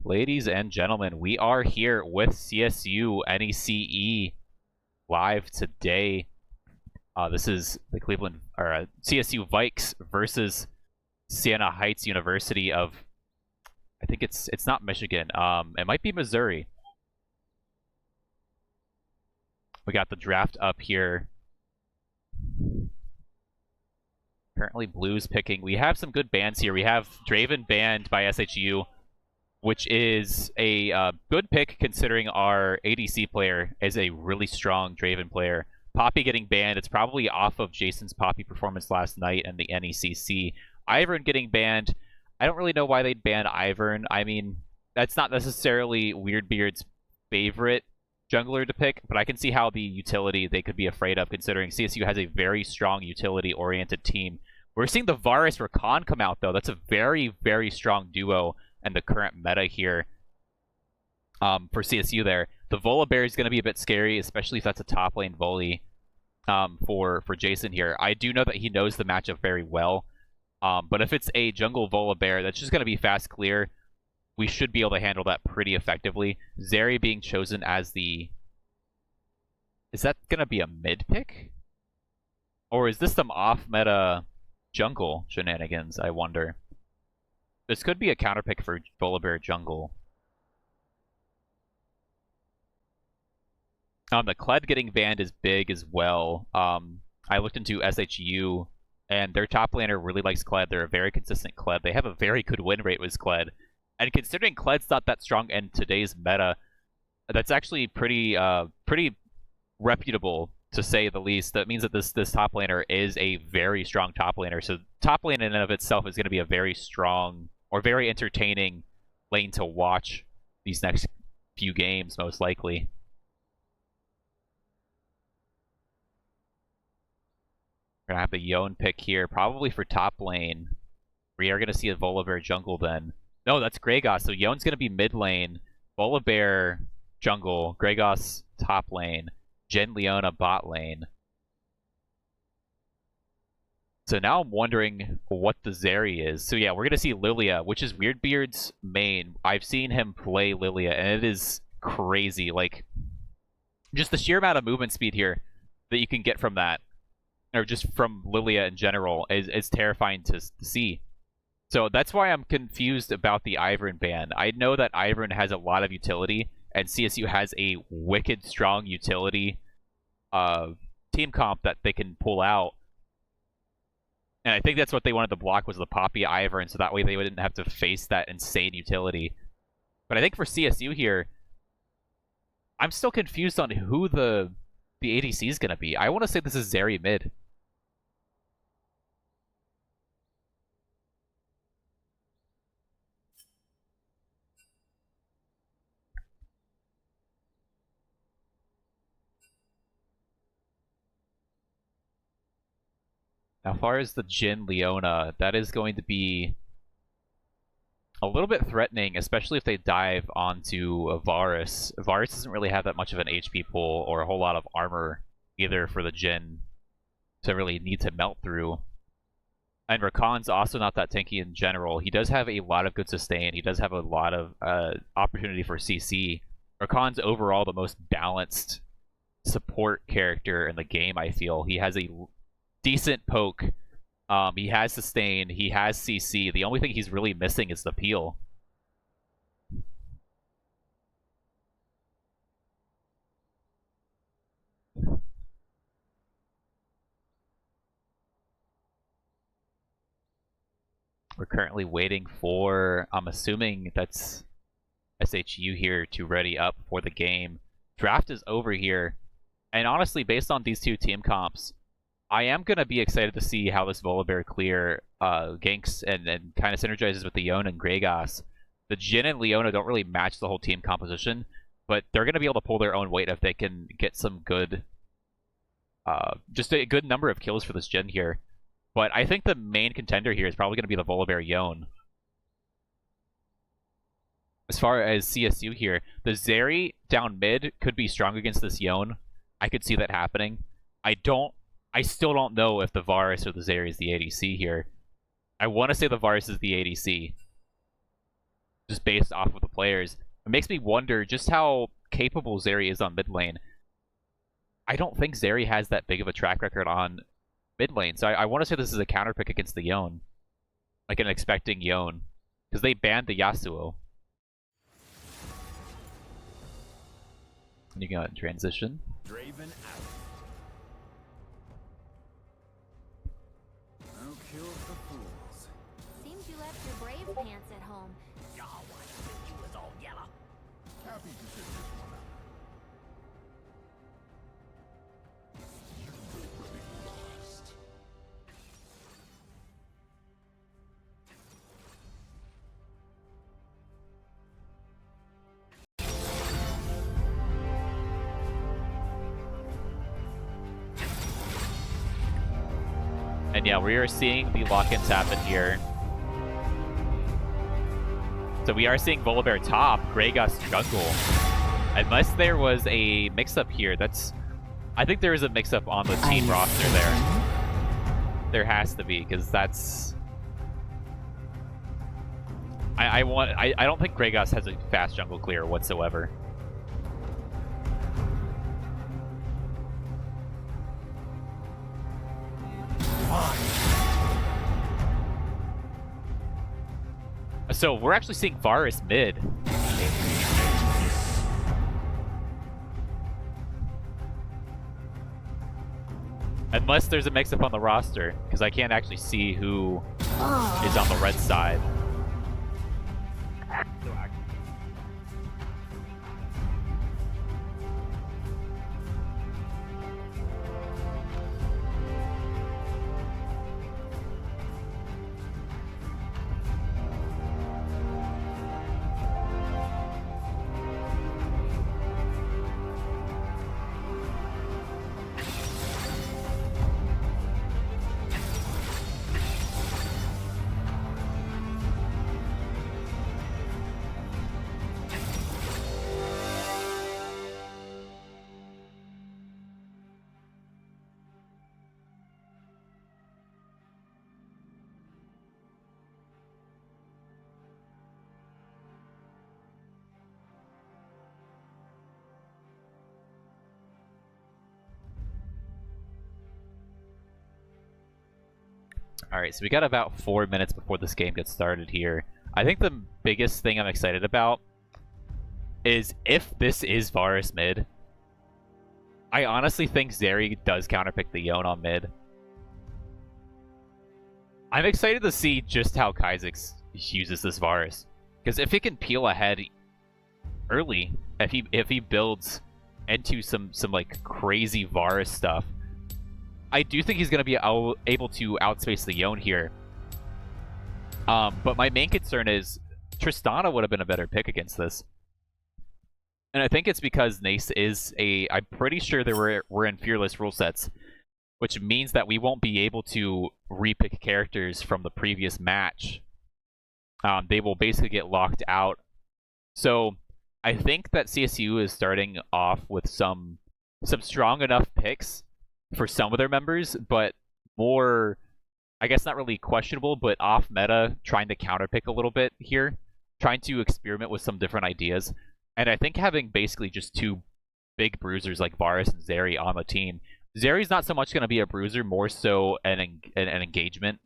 Ladies and gentlemen, we are here with CSU NACE live today. This is the Cleveland or CSU Vikes versus Siena Heights University of, I think it's not Michigan. It might be Missouri. We got the draft up here. Currently Blues picking. We have some good bands here. We have Draven banned by SHU, which is a good pick considering our ADC player is a really strong Draven player. Poppy getting banned. It's probably off of Jason's Poppy performance last night and the NECC. Ivern getting banned. I don't really know why they'd ban Ivern. I mean, that's not necessarily Weirdbeard's favorite jungler to pick, but I can see how the utility they could be afraid of considering CSU has a very strong utility-oriented team. We're seeing the Varus Rakan come out, though. That's a very, very strong duo and the current meta here for CSU there. The Volibear is going to be a bit scary, especially if that's a top lane volley for Jason here. I do know that he knows the matchup very well, but if it's a jungle Volibear, that's just going to be fast clear. We should be able to handle that pretty effectively. Zeri being chosen as the... Is that going to be a mid pick? Or is this some off-meta jungle shenanigans, I wonder? This could be a counter pick for Volibear jungle. The Kled getting banned is big as well. I looked into SHU, and their top laner really likes Kled. They're a very consistent Kled. They have a very good win rate with Kled. And considering Kled's not that strong in today's meta, that's actually pretty reputable, to say the least. That means that this top laner is a very strong top laner. So top lane in and of itself is going to be a very strong or very entertaining lane to watch these next few games, most likely. We're going to have the Yone pick here, probably for top lane. We are going to see a Volibear jungle then. No, that's Gragas. So Yone's going to be mid lane, Volibear jungle, Gragas top lane, Jhin Leona bot lane. So now I'm wondering what the Zeri is. So yeah, we're going to see Lilia, which is Weirdbeard's main. I've seen him play Lilia, and it is crazy. Like, just the sheer amount of movement speed here that you can get from that, or just from Lilia in general, is terrifying to see. So that's why I'm confused about the Ivern ban. I know that Ivern has a lot of utility, and CSU has a wicked strong utility team comp that they can pull out. And I think that's what they wanted to block, was the Poppy Ivern, so that way they wouldn't have to face that insane utility. But I think for CSU here, I'm still confused on who the ADC is going to be. I want to say this is Zeri mid. As far as the Jhin Leona, that is going to be a little bit threatening, especially if they dive onto a Varus. Varus doesn't really have that much of an HP pool or a whole lot of armor either for the Jhin to really need to melt through. And Rakan's also not that tanky in general. He does have a lot of good sustain. He does have a lot of opportunity for CC. Rakan's overall the most balanced support character in the game, I feel. He has a decent poke. He has sustain. He has CC. The only thing he's really missing is the peel. We're currently waiting for, I'm assuming that's SHU here to ready up for the game. Draft is over here. And honestly, based on these two team comps, I am going to be excited to see how this Volibear clear ganks and kind of synergizes with the Yone and Gragas. The Jhin and Leona don't really match the whole team composition, but they're going to be able to pull their own weight if they can get some good, just a good number of kills for this Jhin here. But I think the main contender here is probably going to be the Volibear Yone. As far as CSU here, the Zeri down mid could be strong against this Yone. I could see that happening. I still don't know if the Varus or the Zeri is the ADC here. I want to say the Varus is the ADC. just based off of the players. It makes me wonder just how capable Zeri is on mid lane. I don't think Zeri has that big of a track record on mid lane, so I want to say this is a counter pick against the Yone. Like an expecting Yone. Because they banned the Yasuo. And you got transition. Draven out. No cure for fools. Seems you left your brave pants at home. Y'all, why you think you was all yellow? Happy to sit this one out. You will be lost. And yeah, we are seeing the lock-ins happen here. So we are seeing Volibear top, Gragas jungle. Unless there was a mix-up here, I think there is a mix-up on the team roster there. There has to be, because that's... I don't think Gragas has a fast jungle clear whatsoever. So we're actually seeing Varus mid. Unless there's a mix-up on the roster, because I can't actually see who is on the red side. Alright, so we got about 4 minutes before this game gets started here. I think the biggest thing I'm excited about is if this is Varus mid, I honestly think Zeri does counterpick the Yone on mid. I'm excited to see just how Kha'Zix uses this Varus. Because if he can peel ahead early, if he builds into some like crazy Varus stuff, I do think he's going to be able to outspace the Yone here. But my main concern is Tristana would have been a better pick against this. And I think it's because NACE is I'm pretty sure that we're in Fearless rule sets, which means that we won't be able to repick characters from the previous match. They will basically get locked out. So I think that CSU is starting off with some strong enough picks for some of their members, but more, I guess not really questionable, but off meta, trying to counterpick a little bit here, trying to experiment with some different ideas. And I think having basically just two big bruisers like Varus and Zeri on the team, Zeri's not so much going to be a bruiser, more so an engagement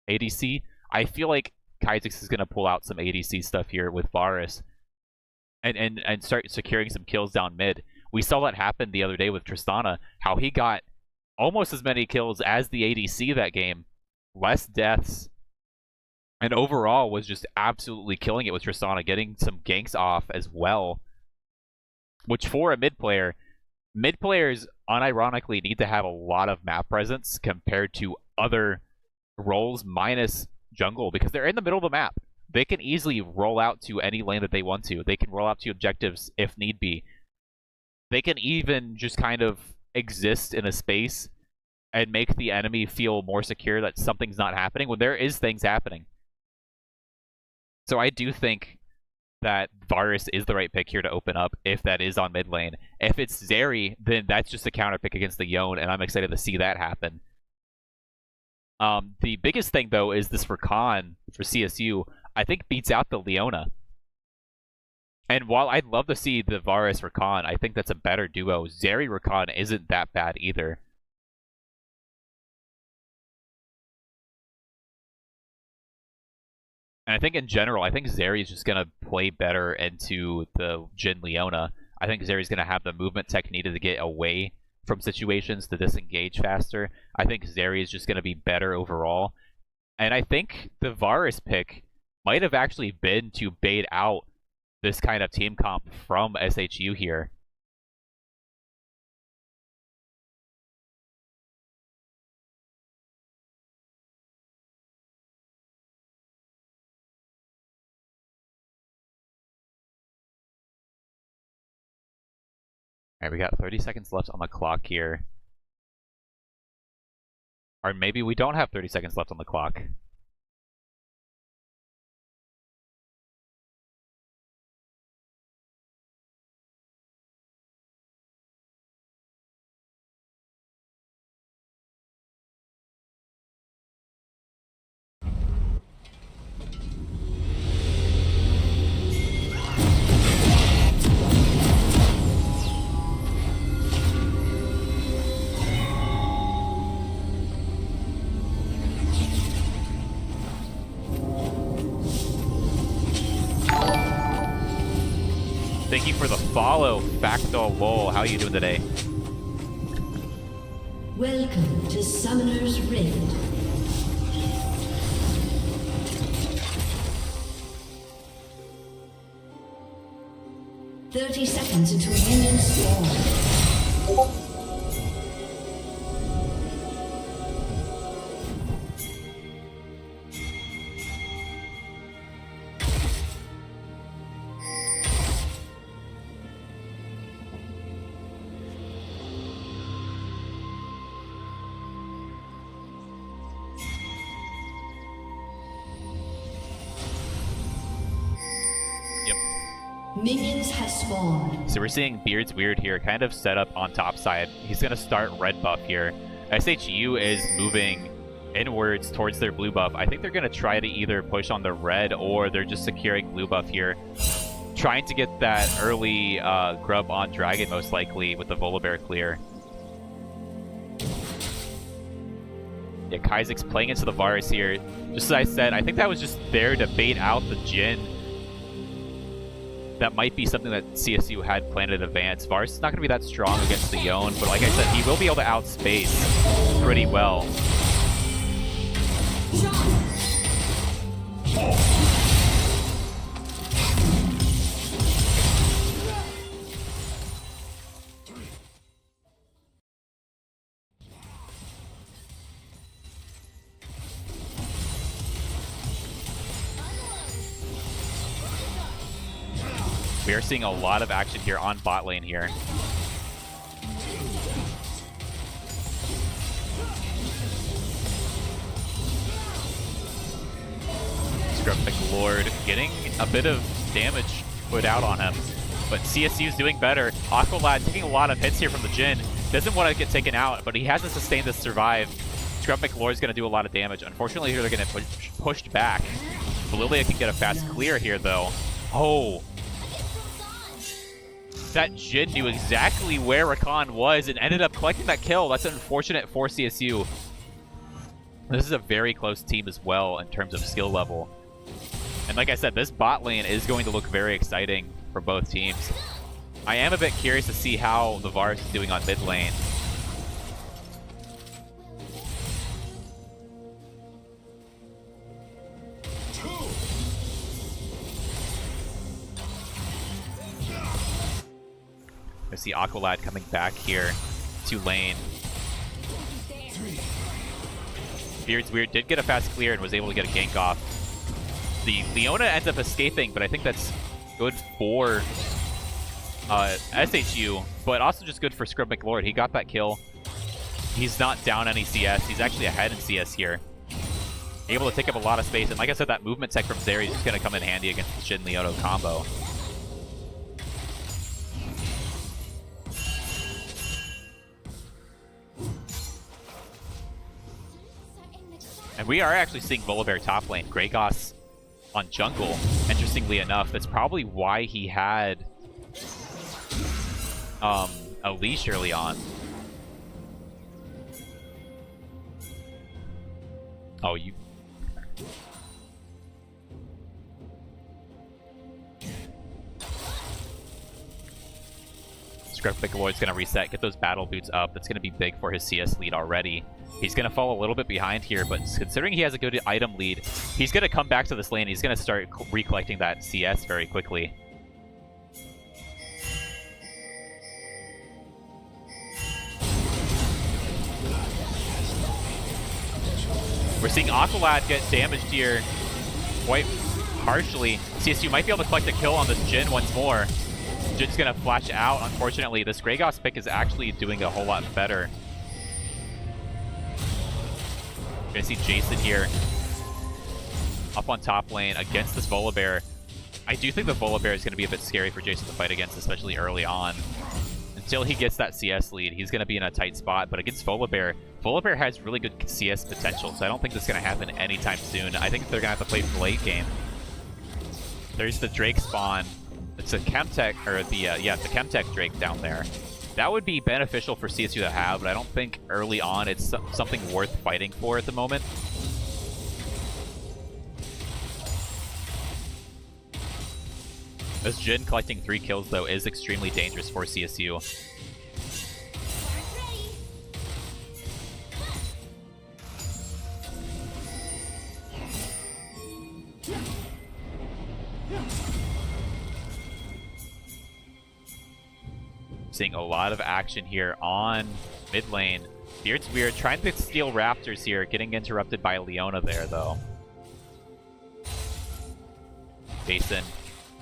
ADC. I feel like Kha'Zix is going to pull out some ADC stuff here with Varus and start securing some kills down mid. We saw that happen the other day with Tristana, how he got almost as many kills as the ADC that game, less deaths, and overall was just absolutely killing it with Tristana, getting some ganks off as well. Which for a mid players unironically need to have a lot of map presence compared to other roles minus jungle, because they're in the middle of the map. They can easily roll out to any lane that they want to. They can roll out to objectives if need be. They can even just kind of exist in a space and make the enemy feel more secure that something's not happening when there is things happening. So I do think that Varus is the right pick here to open up if that is on mid lane. If it's Zeri, then that's just a counter pick against the Yone, and I'm excited to see that happen. The biggest thing, though, is this Rakan for CSU, I think beats out the Leona. And while I'd love to see the Varus Rakan, I think that's a better duo. Zeri Rakan isn't that bad either. And I think in general, I think Zeri is just going to play better into the Jhin Leona. I think Zeri's going to have the movement tech needed to get away from situations to disengage faster. I think Zeri is just going to be better overall. And I think the Varus pick might have actually been to bait out this kind of team comp from SHU here. Alright, we got 30 seconds left on the clock here. Or maybe we don't have 30 seconds left on the clock. Thank you for the follow, Facto LoL. How are you doing today? Welcome to Summoner's Rift. "30 seconds until union spawn." Minions has spawned. So we're seeing Beard's Weird here, kind of set up on top side. He's going to start red buff here. SHU is moving inwards towards their blue buff. I think they're going to try to either push on the red or they're just securing blue buff here. Trying to get that early grub on Dragon, most likely, with the Volibear clear. Yeah, Kaizek's playing into the Varus here. Just as I said, I think that was just there to bait out the Jhin. That might be something that CSU had planned in advance. Varus is not going to be that strong against the Yone, but like I said, he will be able to outspace pretty well. We are seeing a lot of action here on bot lane here. Scrubpic Lord getting a bit of damage put out on him, but CSU's doing better. Aqualad taking a lot of hits here from the Jhin. Doesn't want to get taken out, but he hasn't sustained to survive. Scrubpic Lord's going to do a lot of damage. Unfortunately, here they're going to get pushed back. Lilia can get a fast clear here, though. Oh! That Jhin knew exactly where Rakan was and ended up collecting that kill. That's unfortunate for CSU. This is a very close team as well in terms of skill level. And like I said, this bot lane is going to look very exciting for both teams. I am a bit curious to see how the Varus is doing on mid lane. I see Aqualad coming back here to lane. Beard's Weird did get a fast clear and was able to get a gank off. The Leona ends up escaping, but I think that's good for SHU, but also just good for Scrubbic Lord. He got that kill. He's not down any CS. He's actually ahead in CS here. Able to take up a lot of space, and like I said, that movement tech from Zeri is just going to come in handy against the Jhin Leona combo. And we are actually seeing Volibear top lane. Greygoss on jungle, interestingly enough. That's probably why he had a leash early on. Oh, you... Scrub Piccoloid's going to reset, get those battle boots up. That's going to be big for his CS lead already. He's going to fall a little bit behind here, but considering he has a good item lead, he's going to come back to this lane. He's going to start recollecting that CS very quickly. We're seeing Aqualad get damaged here quite harshly. CSU might be able to collect a kill on this Jhin once more. Jin's gonna flash out. Unfortunately, this Gragas pick is actually doing a whole lot better. We're gonna see Jason here up on top lane against this Volibear. I do think the Volibear is gonna be a bit scary for Jason to fight against, especially early on. Until he gets that CS lead, he's gonna be in a tight spot. But against Volibear, Volibear has really good CS potential, so I don't think this is gonna happen anytime soon. I think they're gonna have to play the late game. There's the Drake spawn. It's a Chemtech, or the Chemtech Drake down there. That would be beneficial for CSU to have, but I don't think early on it's something worth fighting for at the moment. This Jhin collecting 3 kills, though, is extremely dangerous for CSU. Seeing a lot of action here on mid lane. Beard's Weird trying to steal Raptors here, getting interrupted by Leona there, though. Jason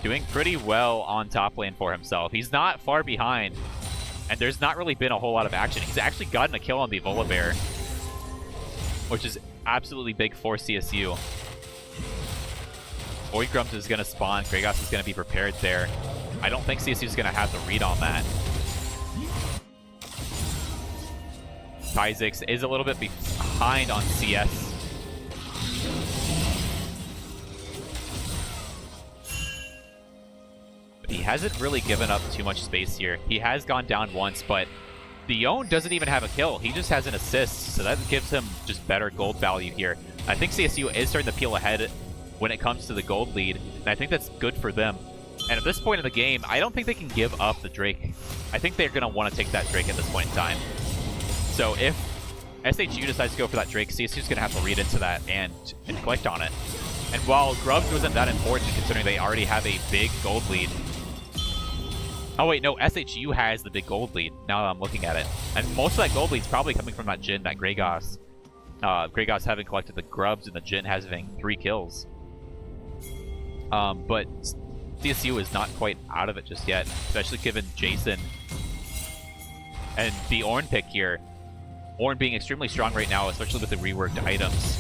doing pretty well on top lane for himself. He's not far behind, and there's not really been a whole lot of action. He's actually gotten a kill on the Volibear, which is absolutely big for CSU. Void Grumps is going to spawn. Gragas is going to be prepared there. I don't think CSU is going to have the read on that. Kha'Zix is a little bit behind on CS. But he hasn't really given up too much space here. He has gone down once, but Dion doesn't even have a kill. He just has an assist, so that gives him just better gold value here. I think CSU is starting to peel ahead when it comes to the gold lead, and I think that's good for them. And at this point in the game, I don't think they can give up the Drake. I think they're going to want to take that Drake at this point in time. So if SHU decides to go for that Drake, CSU is going to have to read into that and collect on it. And while Grubs wasn't that important, considering they already have a big gold lead. Oh wait, no, SHU has the big gold lead, now that I'm looking at it. And most of that gold lead is probably coming from that Jhin, that Gragas. Gragas having collected the Grubs and the Jhin having 3 kills. But CSU is not quite out of it just yet, especially given Jason and the Ornn pick here. Ornn being extremely strong right now, especially with the reworked items.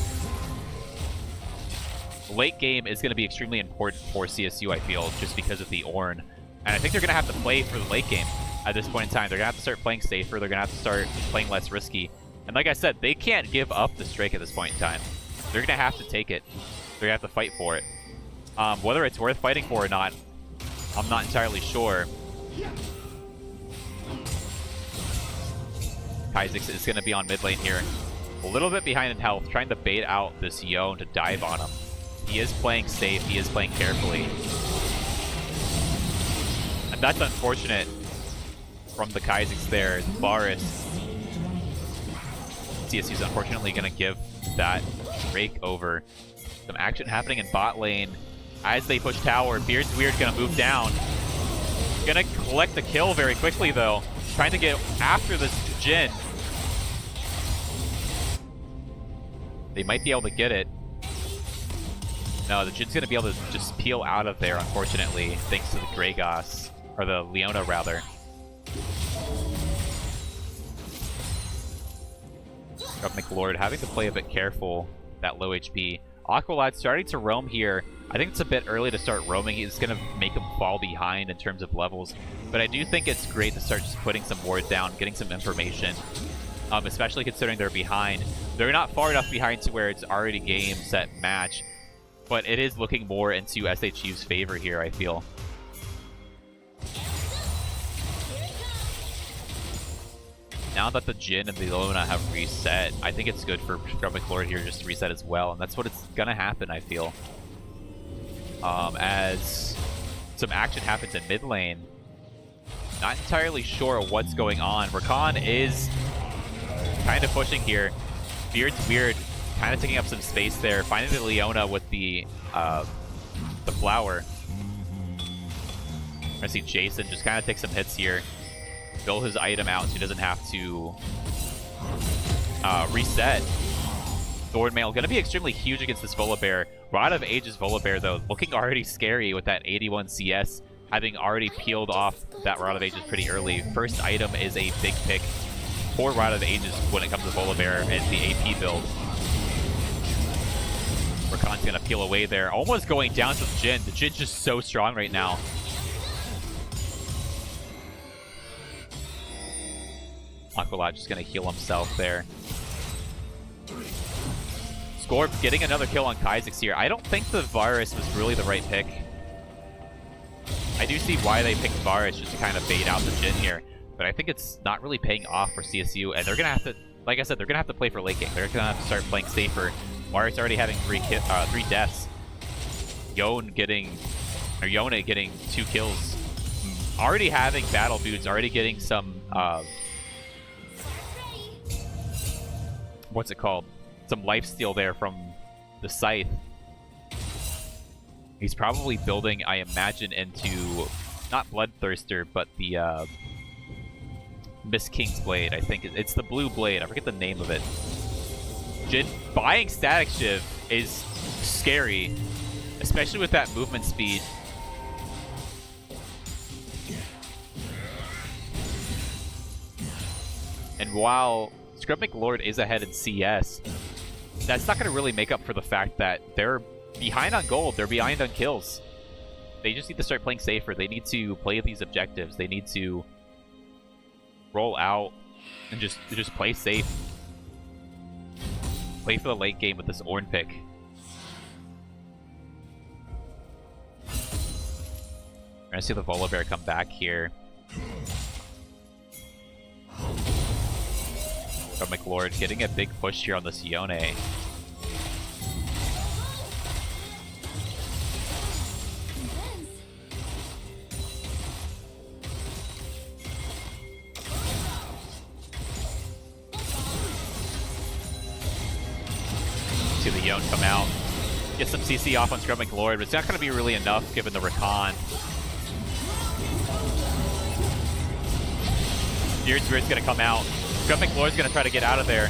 Late game is going to be extremely important for CSU, I feel, just because of the Ornn. And I think they're going to have to play for the late game at this point in time. They're going to have to start playing safer. They're going to have to start playing less risky. And like I said, they can't give up the Drake at this point in time. They're going to have to take it. They're going to have to fight for it. Whether it's worth fighting for or not, I'm not entirely sure. Kha'Zix is going to be on mid lane here. A little bit behind in health, trying to bait out this Yone to dive on him. He is playing safe. He is playing carefully. And that's unfortunate from the Kha'Zix there. Varus. CSU is unfortunately going to give that Drake over. Some action happening in bot lane. As they push tower, Beard's Weird going to move down. Going to collect the kill very quickly, though. Trying to get after this Jhin. They might be able to get it. No, the Jin's going to be able to just peel out of there, unfortunately, thanks to the Gragas. Or the Leona, rather. McLord having to play a bit careful. That low HP. Aqualad starting to roam here. I think it's a bit early to start roaming. It's going to make him fall behind in terms of levels. But I do think it's great to start just putting some ward down, getting some information. Especially considering they're behind. They're not far enough behind to where it's already game, set, match. But it is looking more into SHU's favor here, I feel. Now that the Jhin and the Lona have reset, I think it's good for Scrubbic Lord here just to reset as well, and that's what it's gonna happen, I feel. As some action happens in mid lane. Not entirely sure what's going on. Rakan is kind of pushing here. Beard's weird, kind of taking up some space there. Finding the Leona with the flower. I see Jason just kind of take some hits here. Build his item out so he doesn't have to reset. Thornmail going to be extremely huge against this Volibear. Rod of Ages Volibear, though, looking already scary with that 81 CS, having already peeled off that Rod of Ages pretty early. First item is a big pick for Rod of Ages when it comes to Volibear and the AP build. Rakan's going to peel away there. Almost going down to the Jhin. The Jin's just so strong right now. Aqualad just going to heal himself there. Scorp getting another kill on Kha'Zix here. I don't think the Varus was really the right pick. I do see why they picked Varus just to kind of bait out the Jhin here, but I think it's not really paying off for CSU, and they're going to have to, like I said, they're going to have to play for late game. They're going to have to start playing safer. Varus already having three deaths. Yone getting 2 kills. Already having battle boots, already getting some what's it called? Some lifesteal there from the Scythe. He's probably building, I imagine, into not Bloodthirster, but the Miss King's Blade. I think it's the blue blade. I forget the name of it. Jhin buying Static Shiv is scary, especially with that movement speed. And while Scrubnik Lord is ahead in CS, that's not going to really make up for the fact that they're behind on gold. They're behind on kills. They just need to start playing safer. They need to play these objectives. They need to roll out and just play safe. Play for the late game with this Ornn pick. We're going to see the Volibear come back here. McLord getting a big push here on this Yone. See the Yone come out. Get some CC off on Scrub McLord, but it's not going to be really enough given the Rakan. Beard's Weird's going to come out. Scrub McLord's going to try to get out of there.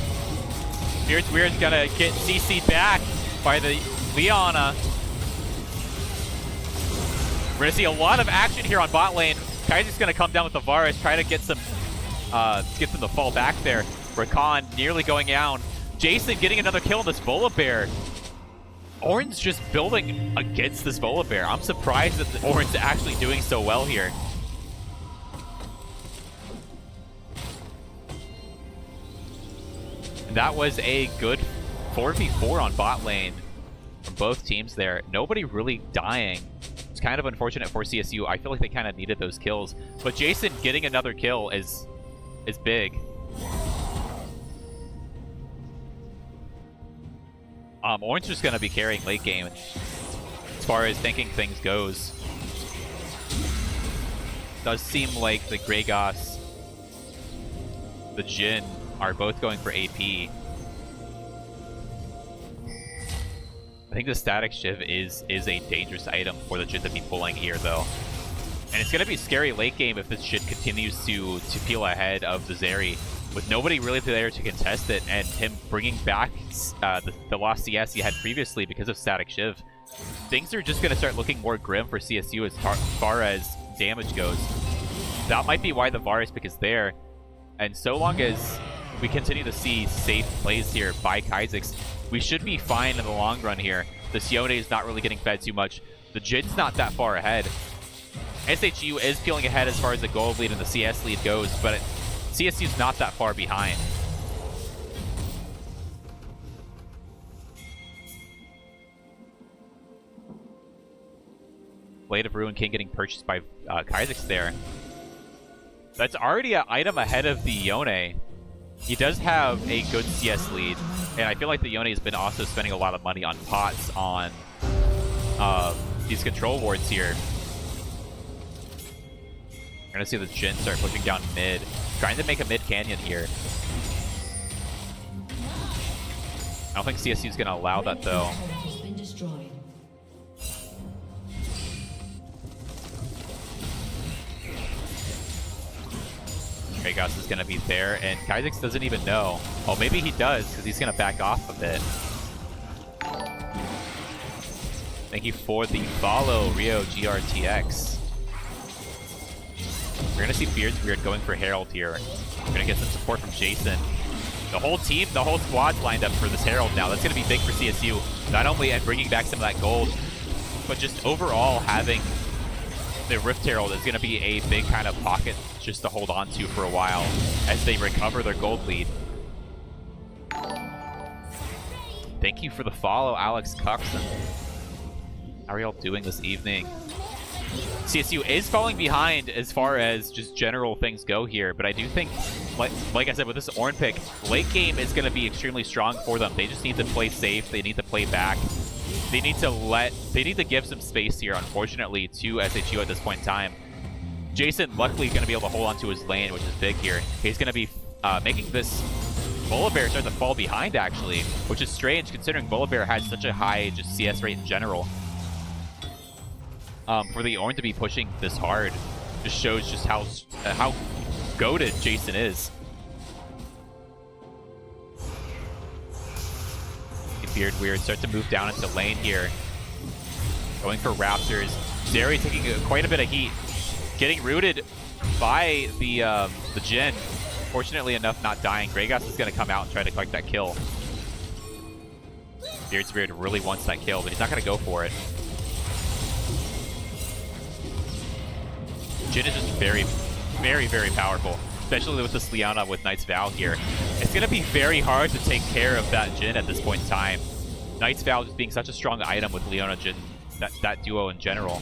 Beard's Weird's going to get CC'd back by the Leona. We're going to see a lot of action here on bot lane. Kaiser's going to come down with the Varus, try to get them to fall back there. Rakan nearly going down. Jason getting another kill on this Volibear. Ornn's just building against this Volibear. I'm surprised that Ornn's actually doing so well here. That was a good 4v4 on bot lane from both teams there. Nobody really dying. It's kind of unfortunate for CSU. I feel like they kind of needed those kills. But Jason getting another kill is big. Ornn's just going to be carrying late game as far as thinking things goes. Does seem like the Gragas, the Jhin, are both going for AP. I think the Static Shiv is a dangerous item for the Jhin to be pulling here, though. And it's going to be scary late game if this shit continues to peel ahead of the Zeri, with nobody really there to contest it, and him bringing back the lost CS he had previously because of Static Shiv. Things are just going to start looking more grim for CSU as far as damage goes. That might be why the Varus pick is there. And so long as we continue to see safe plays here by Kha'Zix, we should be fine in the long run here. The Yone is not really getting fed too much. The Jin's not that far ahead. SHU is peeling ahead as far as the gold lead and the CS lead goes, but CSU's not that far behind. Blade of Ruin King getting purchased by Kha'Zix there. That's already an item ahead of the Yone. He does have a good CS lead, and I feel like the Yone has been also spending a lot of money on pots on these control wards here. We're gonna see the Jhin start pushing down mid, trying to make a mid canyon here. I don't think CSU is gonna allow that though. Gragas is going to be there, and Kha'Zix doesn't even know. Oh, maybe he does, because he's going to back off a bit. Thank you for the follow, Rio GRTX. We're going to see Beard going for Herald here. We're going to get some support from Jason. The whole team, the whole squad's lined up for this Herald now. That's going to be big for CSU. Not only at bringing back some of that gold, but just overall having the Rift Herald is going to be a big kind of pocket just to hold on to for a while as they recover their gold lead. Thank you for the follow, Alex Coxon. How are y'all doing this evening? CSU is falling behind as far as just general things go here, but I do think, like I said, with this Ornn pick, late game is going to be extremely strong for them. They just need to play safe. They need to play back. They need to give some space here, unfortunately, to SHU at this point in time. Jason, luckily, going to be able to hold on to his lane, which is big here. He's going to be making this Volibear start to fall behind, actually, which is strange considering Volibear has such a high just CS rate in general. For the Ornn to be pushing this hard just shows just how goated Jason is. Beard Weird start to move down into lane here. Going for Raptors. Zeri taking quite a bit of heat. Getting rooted by the Jhin. Fortunately enough, not dying. Gragas is going to come out and try to collect that kill. Beard's Weird really wants that kill, but he's not going to go for it. Jhin is just very, very, very powerful. Especially with this Leona with Knight's Vow here. It's going to be very hard to take care of that Jhin at this point in time. Knight's Vow just being such a strong item with Leona Jhin, that duo in general.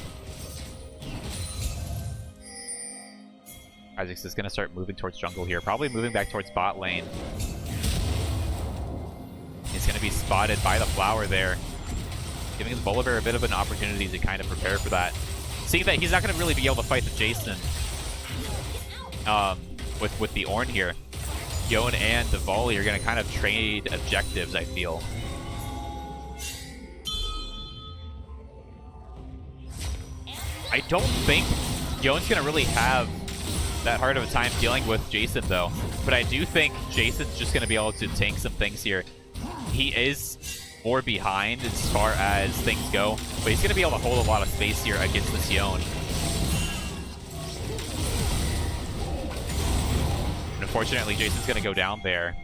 Kha'Zix is going to start moving towards jungle here. Probably moving back towards bot lane. He's going to be spotted by the flower there. Giving his Volibear a bit of an opportunity to kind of prepare for that. Seeing that he's not going to really be able to fight the Jason. With the Ornn here, Yone and the Volley are going to kind of trade objectives, I feel. I don't think Yone's going to really have that hard of a time dealing with Jason, though. But I do think Jason's just going to be able to tank some things here. He is more behind as far as things go, but he's going to be able to hold a lot of space here against this Yone. Unfortunately, Jason's going to go down there.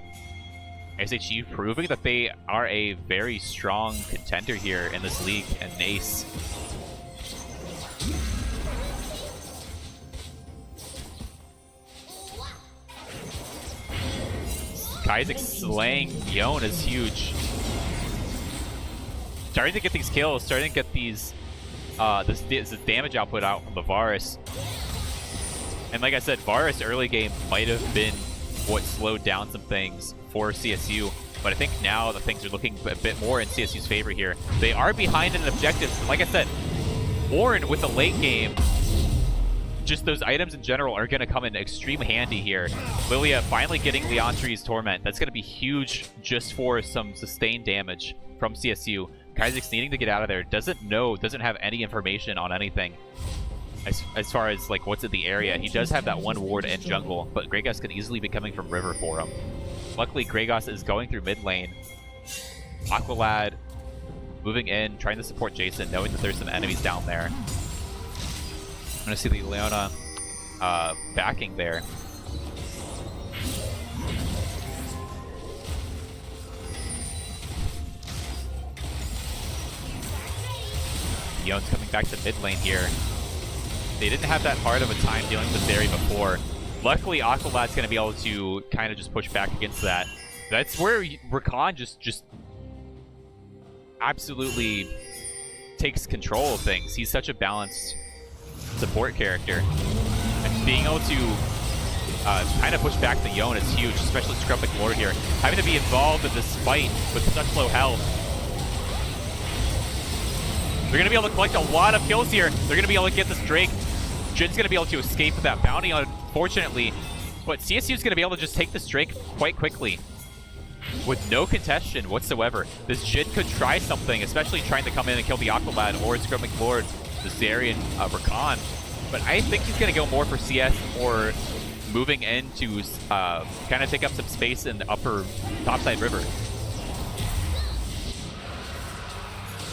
SHU proving that they are a very strong contender here in this league and NACE. Kha'Zix slaying Yone is huge. Starting to get these kills, starting to get these this damage output out from the Varus. And like I said, Varus early game might have been what slowed down some things for CSU, but I think now the things are looking a bit more in CSU's favor here. They are behind in objectives. Like I said, Ornn with the late game, just those items in general are going to come in extreme handy here. Lilia finally getting Leontri's Torment. That's going to be huge just for some sustained damage from CSU. Kha'Zix needing to get out of there. Doesn't have any information on anything. As far as like what's in the area, he does have that one ward in jungle, but Gragas could easily be coming from river for him. Luckily, Gragas is going through mid lane. Aqualad moving in, trying to support Jason, knowing that there's some enemies down there. I'm gonna see the Leona backing there. Yone's coming back to mid lane here. They didn't have that hard of a time dealing with Zeri before. Luckily, Aqualad's going to be able to kind of just push back against that. That's where Rakan just absolutely takes control of things. He's such a balanced support character. And being able to kind of push back the Yone is huge, especially Scrub McLord here. Having to be involved in this fight with such low health. They're going to be able to collect a lot of kills here. They're going to be able to get this Drake. Jin's going to be able to escape with that bounty, unfortunately. But CSU is going to be able to just take this Drake quite quickly with no contestation whatsoever. This Jin could try something, especially trying to come in and kill the Aqualad or Scrub McLord, the Zarian, Rakan. But I think he's going to go more for CS or moving in to kind of take up some space in the upper topside river.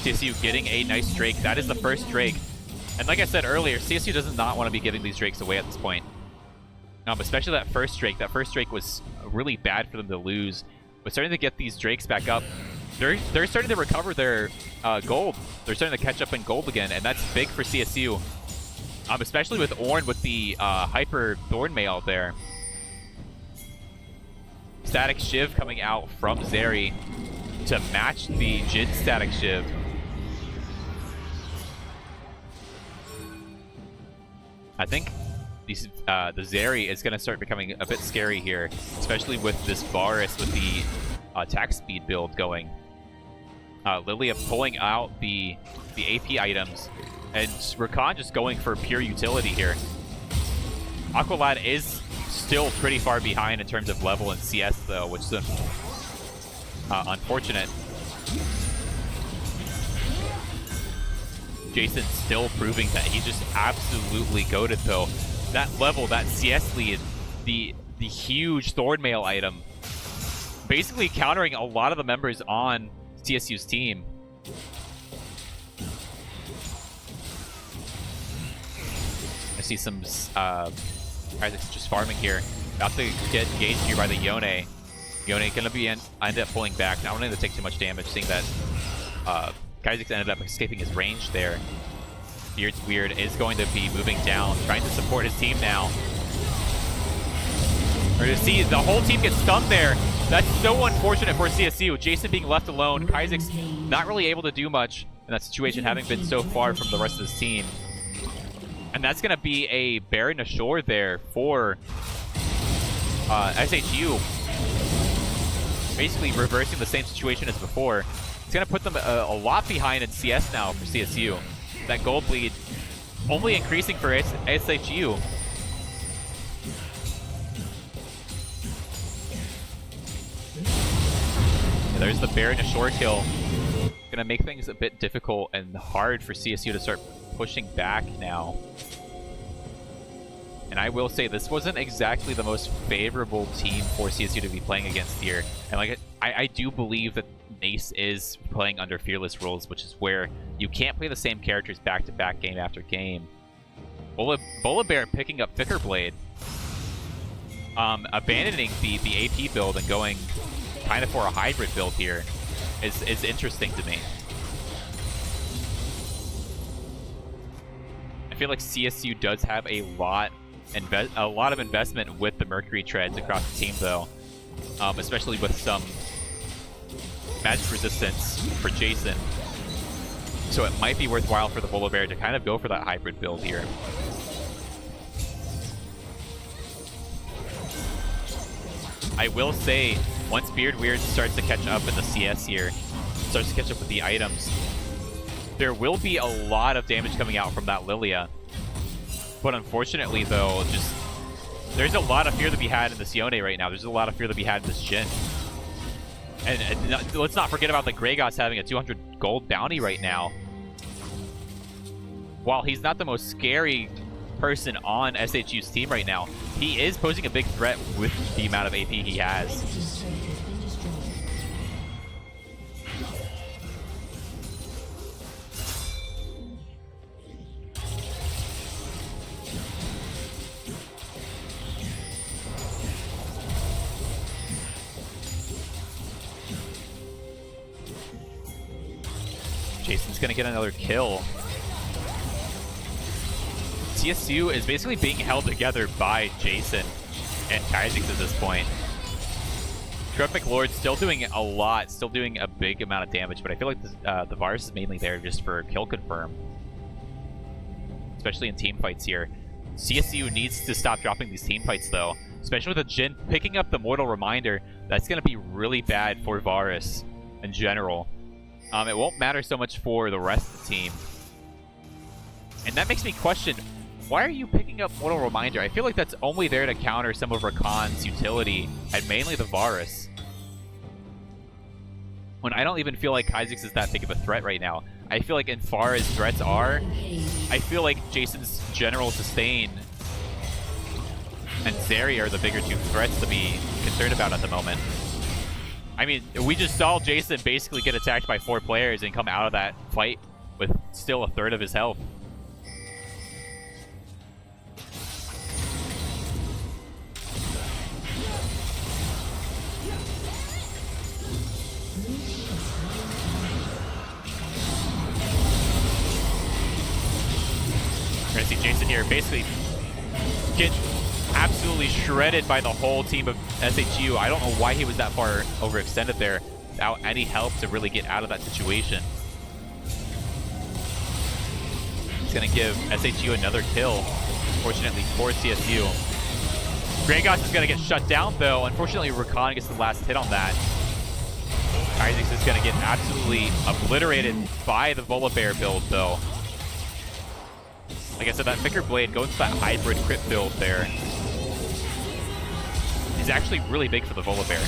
CSU getting a nice Drake. That is the first Drake. And like I said earlier, CSU does not want to be giving these Drakes away at this point. Especially that first Drake. That first Drake was really bad for them to lose. But starting to get these Drakes back up, they're starting to recover their gold. They're starting to catch up in gold again, and that's big for CSU. Especially with Ornn with the Hyper Thornmail there. Static Shiv coming out from Zeri to match the Jin Static Shiv. I think the Zeri is going to start becoming a bit scary here, especially with this Varus with the attack speed build going. Lilia pulling out the AP items, and Rakan just going for pure utility here. Aqualad is still pretty far behind in terms of level in CS though, which is unfortunate. Jason's still proving that he's just absolutely goated though. That level, that CS lead, the huge Thornmail item, basically countering a lot of the members on CSU's team. I see some Isaac's just farming here. About to get engaged here by the Yone. Yone gonna be end up pulling back, not wanting to take too much damage, seeing that Kaizix ended up escaping his range there. Weird is going to be moving down, trying to support his team now. We're going to see the whole team get stunned there. That's so unfortunate for CSU. Jason being left alone. Kaizix not really able to do much in that situation, having been so far from the rest of his team. And that's going to be a Baron ashore there for SHU. Basically reversing the same situation as before. It's going to put them a lot behind in CS now for CSU. That gold lead only increasing for SHU. Yeah, there's the Baron ashore kill. Gonna make things a bit difficult and hard for CSU to start pushing back now. And I will say this wasn't exactly the most favorable team for CSU to be playing against here. And like I do believe that NACE is playing under fearless rules, which is where you can't play the same characters back-to-back game after game. Volibear picking up Thicker Blade, abandoning the AP build and going kind of for a hybrid build here is interesting to me. I feel like CSU does have a lot of investment with the Mercury Treads across the team though, especially with some magic resistance for Jason. So it might be worthwhile for the Volibear to kind of go for that hybrid build here. I will say, once Beard Weird starts to catch up in the CS here, starts to catch up with the items, there will be a lot of damage coming out from that Lilia. But unfortunately though, just there's a lot of fear to be had in this Yone right now. There's a lot of fear to be had in this Jin. And let's not forget about the Greygoss having a 200 gold bounty right now. While he's not the most scary person on SHU's team right now, he is posing a big threat with the amount of AP he has. Jason's gonna get another kill. CSU is basically being held together by Jason and Kaizix at this point. Scrub McLord still doing a lot, still doing a big amount of damage, but I feel like the Varus is mainly there just for kill confirm. Especially in team fights here. CSU needs to stop dropping these team fights though. Especially with the Jhin picking up the Mortal Reminder. That's going to be really bad for Varus in general. It won't matter so much for the rest of the team. And that makes me question, why are you picking up Mortal Reminder? I feel like that's only there to counter some of Rakan's utility, and mainly the Varus. When I don't even feel like Kha'Zix is that big of a threat right now. I feel like as far as threats are, I feel like Jason's general sustain and Zeri are the bigger two threats to be concerned about at the moment. I mean, we just saw Jason basically get attacked by 4 players and come out of that fight with still a third of his health. We're gonna see Jason here basically get absolutely shredded by the whole team of SHU. I don't know why he was that far overextended there without any help to really get out of that situation. He's gonna give SHU another kill, fortunately for CSU. Gragas is gonna get shut down though. Unfortunately, Rakan gets the last hit on that. Kha'Zix is gonna get absolutely obliterated by the Volibear build though. Like I said, that Thicker Blade going to that hybrid crit build there is actually really big for the Volibear.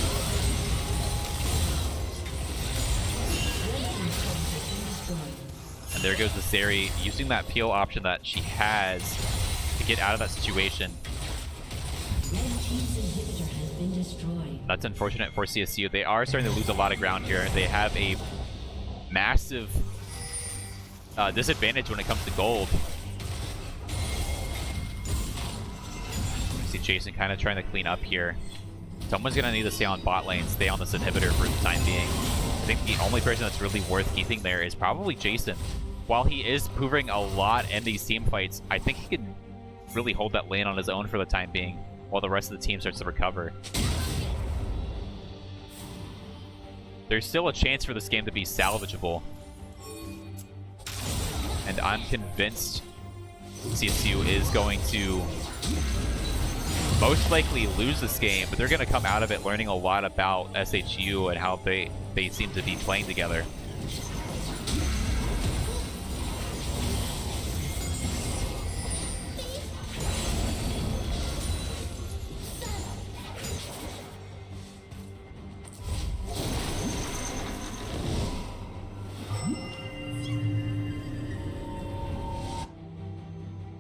And there goes the Zeri using that peel option that she has to get out of that situation. That's unfortunate for CSU. They are starting to lose a lot of ground here. They have a massive disadvantage when it comes to gold. See Jason kind of trying to clean up here. Someone's going to need to stay on bot lane, stay on this inhibitor for the time being. I think the only person that's really worth keeping there is probably Jason. While he is proving a lot in these team fights, I think he can really hold that lane on his own for the time being while the rest of the team starts to recover. There's still a chance for this game to be salvageable. And I'm convinced CSU is going to most likely lose this game, but they're going to come out of it learning a lot about SHU and how they seem to be playing together.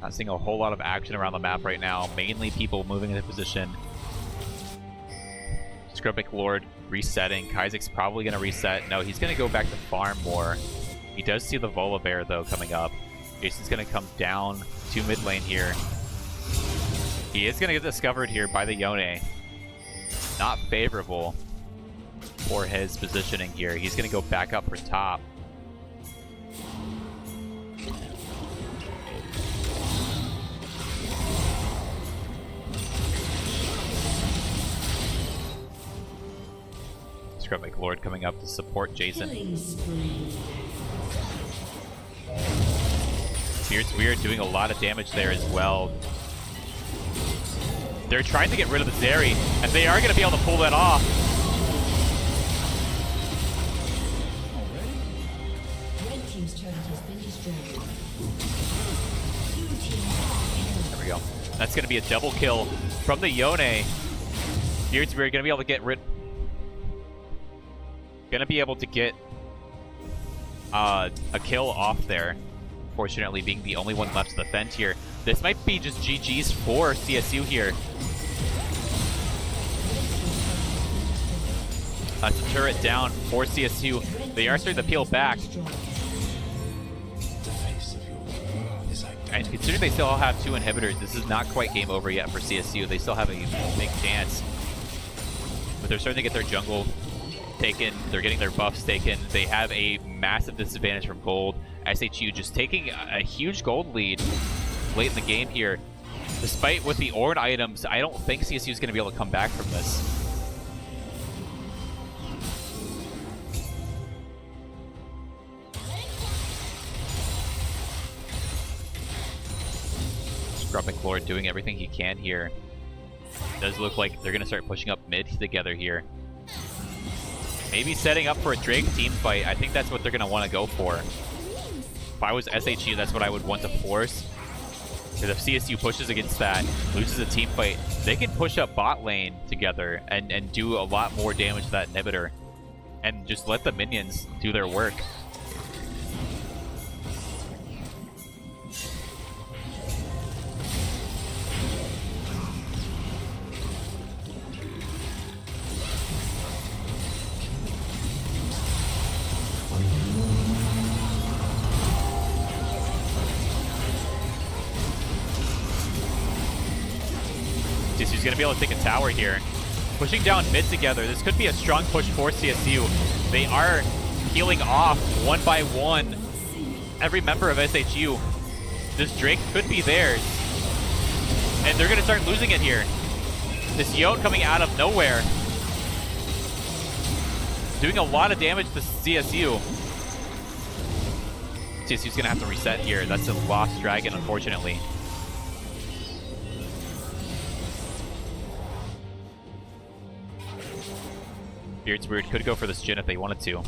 Not seeing a whole lot of action around the map right now. Mainly people moving into position. Scrubbic Lord resetting. Kha'Zix probably going to reset. No, he's going to go back to farm more. He does see the Volibear, though, coming up. Jason's going to come down to mid lane here. He is going to get discovered here by the Yone. Not favorable for his positioning here. He's going to go back up for top. Scrubbic Lord coming up to support Jason. Beard's Weird doing a lot of damage there as well. They're trying to get rid of the Zeri, and they are going to be able to pull that off. There we go. That's going to be a double kill from the Yone. Beard's Weird going to be able to get rid... Gonna be able to get a kill off there. Fortunately, being the only one left to defend here. This might be just GG's for CSU here. That's a turret down for CSU. They are starting to peel back. And considering they still have 2 inhibitors, this is not quite game over yet for CSU. They still have a big chance. But they're starting to get their jungle taken. They're getting their buffs taken. They have a massive disadvantage from gold. SHU just taking a huge gold lead late in the game here. Despite with the Ornn items, I don't think CSU is going to be able to come back from this. Grumping Lord doing everything he can here. Does look like they're going to start pushing up mid together here. Maybe setting up for a Drake team fight. I think that's what they're going to want to go for. If I was SHU, that's what I would want to force. Because if CSU pushes against that, loses a team fight, they can push up bot lane together and do a lot more damage to that inhibitor. And just let the minions do their work. CSU's going to be able to take a tower here. Pushing down mid together. This could be a strong push for CSU. They are healing off one by one every member of SHU. This Drake could be theirs. And they're going to start losing it here. This Yote coming out of nowhere. Doing a lot of damage to CSU. CSU's going to have to reset here. That's a lost dragon, unfortunately. Beard's Weird could go for this Jhin if they wanted to.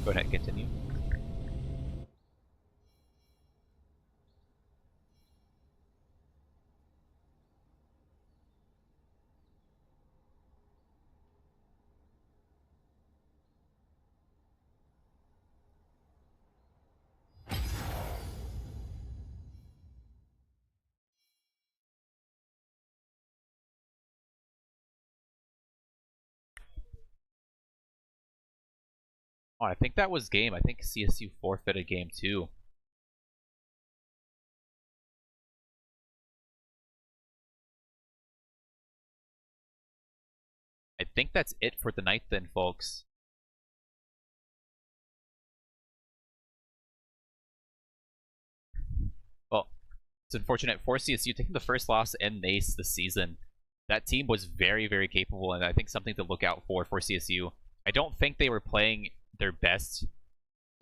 Go ahead and continue. Oh, I think that was game. I think CSU forfeited game 2. I think that's it for the night then, folks. Well, it's unfortunate for CSU taking the first loss in NACE this season. That team was very, very capable, and I think something to look out for CSU. I don't think they were playing their best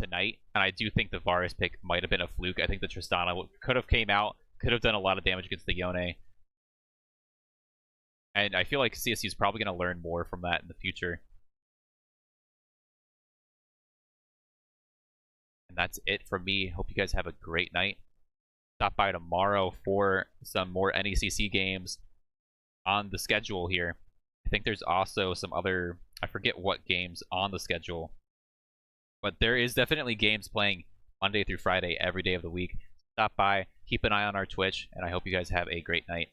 tonight, and I do think the Varus pick might have been a fluke. I think the Tristana could have came out, could have done a lot of damage against the Yone. And I feel like CSU is probably going to learn more from that in the future. And that's it from me. Hope you guys have a great night. Stop by tomorrow for some more NECC games on the schedule here. I think there's also some other, I forget what games on the schedule. But there is definitely games playing Monday through Friday every day of the week. Stop by, keep an eye on our Twitch, and I hope you guys have a great night.